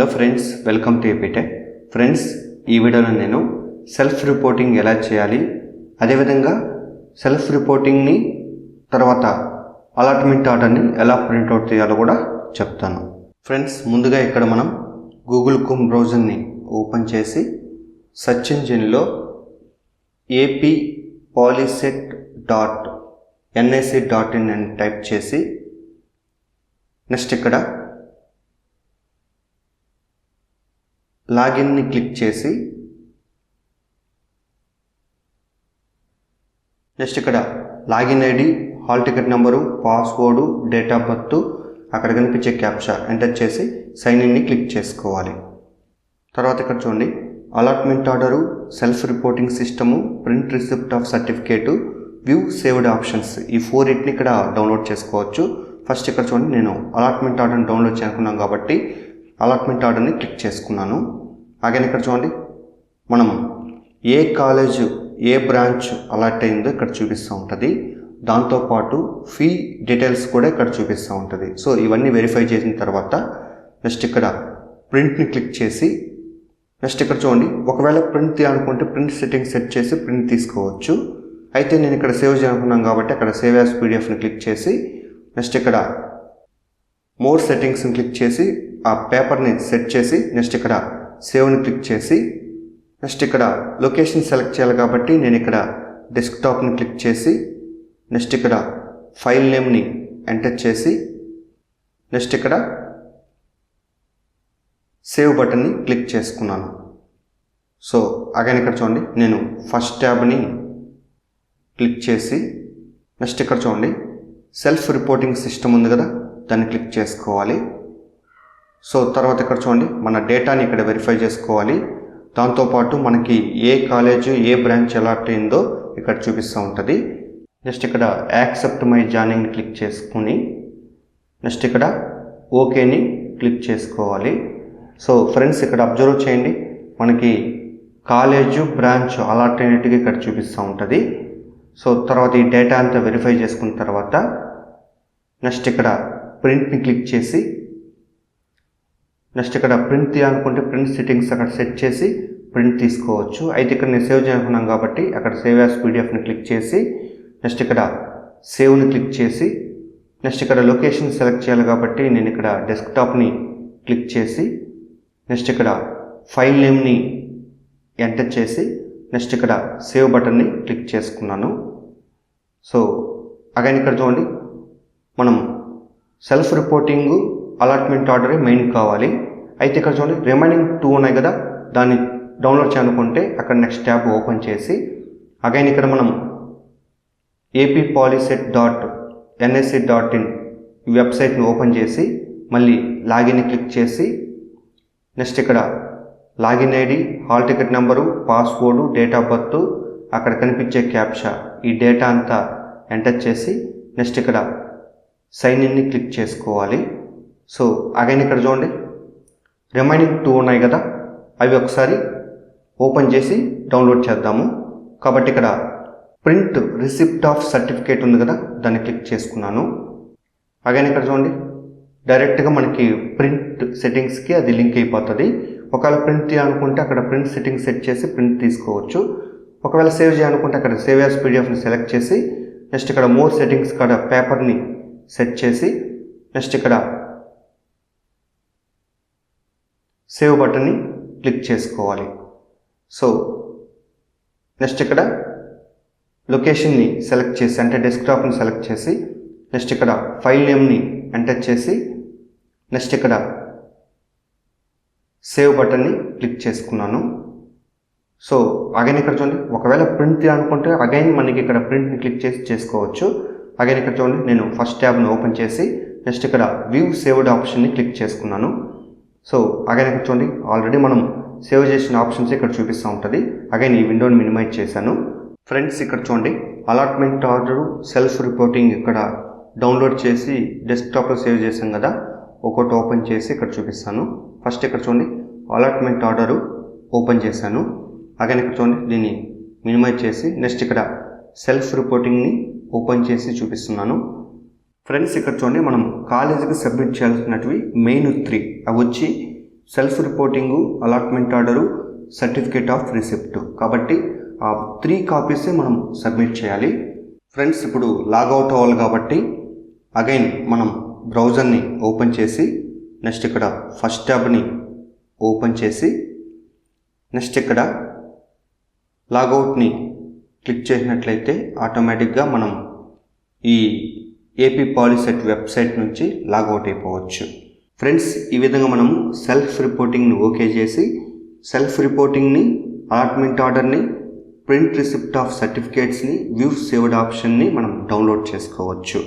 Hello friends, welcome to APTech. Friends, ఈ వీడియోలో నేను సెల్ఫ్ రిపోర్టింగ్ ఎలా చేయాలి, అదేవిధంగా సెల్ఫ్ రిపోర్టింగ్ని తర్వాత అలాట్మెంట్ ఆర్డర్ని ఎలా ప్రింట్అవుట్ చేయాలో కూడా చెప్తాను. ఫ్రెండ్స్, ముందుగా ఇక్కడ మనం గూగుల్ క్రోమ్ బ్రౌజర్ని ఓపెన్ చేసి సెర్చ్ ఇంజిన్లో appolicet.nic.in అని టైప్ చేసి నెక్స్ట్ ఇక్కడ లాగిన్ని క్లిక్ చేసి నెక్స్ట్ ఇక్కడ login ID, hall ticket number, password, date of birth, అక్కడ కనిపించే క్యాప్చా ఎంటర్ చేసి సైన్ ఇన్ని క్లిక్ చేసుకోవాలి. తర్వాత ఇక్కడ చూడండి allotment order, self reporting system, print receipt of certificate, view saved options, ఈ 4 ఇక్కడ డౌన్లోడ్ చేసుకోవచ్చు. ఫస్ట్ ఇక్కడ చూడండి నేను అలాట్మెంట్ ఆర్డర్ని డౌన్లోడ్ చేసుకున్నాను కాబట్టి అలాట్మెంట్ ఆర్డర్ని క్లిక్ చేసుకున్నాను. అలాగే ఇక్కడ చూడండి మనం ఏ కాలేజ్ ఏ బ్రాంచ్ అలాట్ అయిందో ఇక్కడ చూపిస్తూ ఉంటుంది. దాంతోపాటు ఫీ డీటెయిల్స్ కూడా ఇక్కడ చూపిస్తూ ఉంటుంది. సో ఇవన్నీ వెరిఫై చేసిన తర్వాత నెక్స్ట్ ఇక్కడ ప్రింట్ని క్లిక్ చేసి నెక్స్ట్ ఇక్కడ చూడండి ఒకవేళ ప్రింట్ తీయాలనుకుంటే ప్రింట్ సెట్టింగ్ సెట్ చేసి ప్రింట్ తీసుకోవచ్చు. అయితే నేను ఇక్కడ సేవ్ చేయాలనుకున్నాను కాబట్టి అక్కడ సేవ్ యాజ్ పీడిఎఫ్ని క్లిక్ చేసి నెక్స్ట్ ఇక్కడ మోర్ సెట్టింగ్స్ని క్లిక్ చేసి ఆ పేపర్ని సెట్ చేసి నెక్స్ట్ ఇక్కడ సేవ్ని క్లిక్ చేసి నెక్స్ట్ ఇక్కడ లొకేషన్ సెలెక్ట్ చేయాలి కాబట్టి నేను ఇక్కడ డెస్క్టాప్ని క్లిక్ చేసి నెక్స్ట్ ఇక్కడ ఫైల్ నేమ్ని ఎంటర్ చేసి నెక్స్ట్ ఇక్కడ సేవ్ బటన్ని క్లిక్ చేసుకున్నాను. సో అగైన్ ఇక్కడ చూడండి నేను ఫస్ట్ ట్యాబ్ని క్లిక్ చేసి నెక్స్ట్ ఇక్కడ చూడండి సెల్ఫ్ రిపోర్టింగ్ సిస్టమ్ ఉంది కదా, దాన్ని క్లిక్ చేసుకోవాలి. సో తర్వాత ఇక్కడ చూడండి మన డేటాని ఇక్కడ వెరిఫై చేసుకోవాలి. దాంతోపాటు మనకి ఏ కాలేజు ఏ బ్రాంచ్ అలాట్ అయిందో ఇక్కడ చూపిస్తూ ఉంటుంది. నెక్స్ట్ ఇక్కడ యాక్సెప్ట్ మై జాయినింగ్ క్లిక్ చేసుకుని నెక్స్ట్ ఇక్కడ ఓకేని క్లిక్ చేసుకోవాలి. సో ఫ్రెండ్స్ ఇక్కడ అబ్జర్వ్ చేయండి మనకి కాలేజు బ్రాంచ్ అలాట్ అయినట్టుగా ఇక్కడ చూపిస్తూ ఉంటుంది. సో తర్వాత ఈ డేటా అంతా వెరిఫై చేసుకున్న తర్వాత నెక్స్ట్ ఇక్కడ ప్రింట్ని క్లిక్ చేసి నెక్స్ట్ ఇక్కడ ప్రింట్ తీయాలనుకుంటే ప్రింట్ సెట్టింగ్స్ అక్కడ సెట్ చేసి ప్రింట్ తీసుకోవచ్చు. అయితే ఇక్కడ నేను సేవ్ చేయాలనుకున్నాను కాబట్టి అక్కడ సేవ్ యాజ్ పీడిఎఫ్ని క్లిక్ చేసి నెక్స్ట్ ఇక్కడ సేవ్ని క్లిక్ చేసి నెక్స్ట్ ఇక్కడ లొకేషన్ సెలెక్ట్ చేయాలి కాబట్టి నేను ఇక్కడ డెస్క్టాప్ని క్లిక్ చేసి నెక్స్ట్ ఇక్కడ ఫైల్ నేమ్ని ఎంటర్ చేసి నెక్స్ట్ ఇక్కడ సేవ్ బటన్ని క్లిక్ చేసుకున్నాను. సో అగైన్ ఇక్కడ చూడండి మనం సెల్ఫ్ రిపోర్టింగ్ అలాట్మెంట్ ఆర్డరే మెయిన్ కావాలి. అయితే ఇక్కడ చూడండి రిమైనింగ్ 2 ఉన్నాయి కదా, దాన్ని డౌన్లోడ్ చేయాలనుకుంటే అక్కడ నెక్స్ట్ ట్యాబ్ ఓపెన్ చేసి అగైన్ ఇక్కడ మనం appolicet.nic.in ఈ వెబ్సైట్ని ఓపెన్ చేసి మళ్ళీ లాగిన్ని క్లిక్ చేసి నెక్స్ట్ ఇక్కడ login ID, hall ticket number, password, date of birth, అక్కడ కనిపించే క్యాప్చా ఈ డేటా అంతా ఎంటర్ చేసి నెక్స్ట్ ఇక్కడ సైన్ ఇన్ని క్లిక్ చేసుకోవాలి. సో అగైన్ ఇక్కడ చూడండి రిమైనింగ్ 2 ఉన్నాయి కదా, అవి ఒకసారి ఓపెన్ చేసి డౌన్లోడ్ చేద్దాము. కాబట్టి ఇక్కడ ప్రింట్ రిసిప్ట్ ఆఫ్ సర్టిఫికేట్ ఉంది కదా, దాన్ని క్లిక్ చేసుకున్నాను. అగైన్ ఇక్కడ చూడండి డైరెక్ట్గా మనకి ప్రింట్ సెట్టింగ్స్కి అది లింక్ అయిపోతుంది. ఒకవేళ ప్రింట్ తీయాలనుకుంటే అక్కడ ప్రింట్ సెట్టింగ్ సెట్ చేసి ప్రింట్ తీసుకోవచ్చు. ఒకవేళ సేవ్ చేయాలనుకుంటే అక్కడ సేవ్ యాజ్ పీడిఎఫ్ని సెలెక్ట్ చేసి నెక్స్ట్ ఇక్కడ మోర్ సెట్టింగ్స్ కాడ పేపర్ని సెట్ చేసి నెక్స్ట్ ఇక్కడ సేవ్ బటన్ని క్లిక్ చేసుకోవాలి. సో నెక్స్ట్ ఇక్కడ లొకేషన్ని సెలెక్ట్ చేసి అంటే డెస్క్టాప్ని సెలెక్ట్ చేసి నెక్స్ట్ ఇక్కడ ఫైల్ నేమ్ని ఎంటర్ చేసి నెక్స్ట్ ఇక్కడ సేవ్ బటన్ని క్లిక్ చేసుకున్నాను. సో అగైన్ ఇక్కడ చూడండి ఒకవేళ ప్రింట్ తీయాలనుకుంటే అగైన్ మనకి ఇక్కడ ప్రింట్ని క్లిక్ చేసి చేసుకోవచ్చు. అగైన్ ఇక్కడ చూడండి నేను ఫస్ట్ ట్యాబ్ని ఓపెన్ చేసి నెక్స్ట్ ఇక్కడ వ్యూ సేవ్డ్ ఆప్షన్ని క్లిక్ చేసుకున్నాను. సో అగైన్ ఇక్కడ చూడండి ఆల్రెడీ మనం సేవ్ చేసిన ఆప్షన్స్ ఇక్కడ చూపిస్తూ ఉంటుంది. అగైన్ ఈ విండోని మినిమైజ్ చేశాను. ఫ్రెండ్స్ ఇక్కడ చూడండి అలాట్మెంట్ ఆర్డరు, సెల్ఫ్ రిపోర్టింగ్ ఇక్కడ డౌన్లోడ్ చేసి డెస్క్టాప్లో సేవ్ చేసాం కదా, ఒకటి ఓపెన్ చేసి ఇక్కడ చూపిస్తాను. ఫస్ట్ ఇక్కడ చూడండి అలాట్మెంట్ ఆర్డరు ఓపెన్ చేశాను. అగైన్ ఇక్కడ చూడండి దీన్ని మినిమైజ్ చేసి నెక్స్ట్ ఇక్కడ సెల్ఫ్ రిపోర్టింగ్ని ఓపెన్ చేసి చూపిస్తున్నాను. ఫ్రెండ్స్ ఇక్కడ చూడండి మనం కాలేజీకి సబ్మిట్ చేయాల్సినవి మెయిన్ 3 అవి వచ్చి self reporting, allotment order, certificate of receipt. కాబట్టి ఆ 3 కాపీసే మనం సబ్మిట్ చేయాలి. ఫ్రెండ్స్, ఇప్పుడు లాగౌట్ అవ్వాలి కాబట్టి అగైన్ మనం బ్రౌజర్ని ఓపెన్ చేసి నెక్స్ట్ ఇక్కడ ఫస్ట్ ట్యాబ్ని ఓపెన్ చేసి నెక్స్ట్ ఇక్కడ లాగౌట్ని క్లిక్ చేసినట్లయితే ఆటోమేటిక్గా మనం ఈ ఏపీ పాలిసెట్ వెబ్సైట్ నుంచి లాగౌట్ అయిపోవచ్చు. ఫ్రెండ్స్, ఈ విధంగా మనము సెల్ఫ్ రిపోర్టింగ్ని ఓకే చేసి సెల్ఫ్ రిపోర్టింగ్ని, అలాట్మెంట్ ఆర్డర్ని, ప్రింట్ రిసిప్ట్ ఆఫ్ సర్టిఫికేట్స్ని, వ్యూ సేవ్డ్ ఆప్షన్ని మనం డౌన్లోడ్ చేసుకోవచ్చు.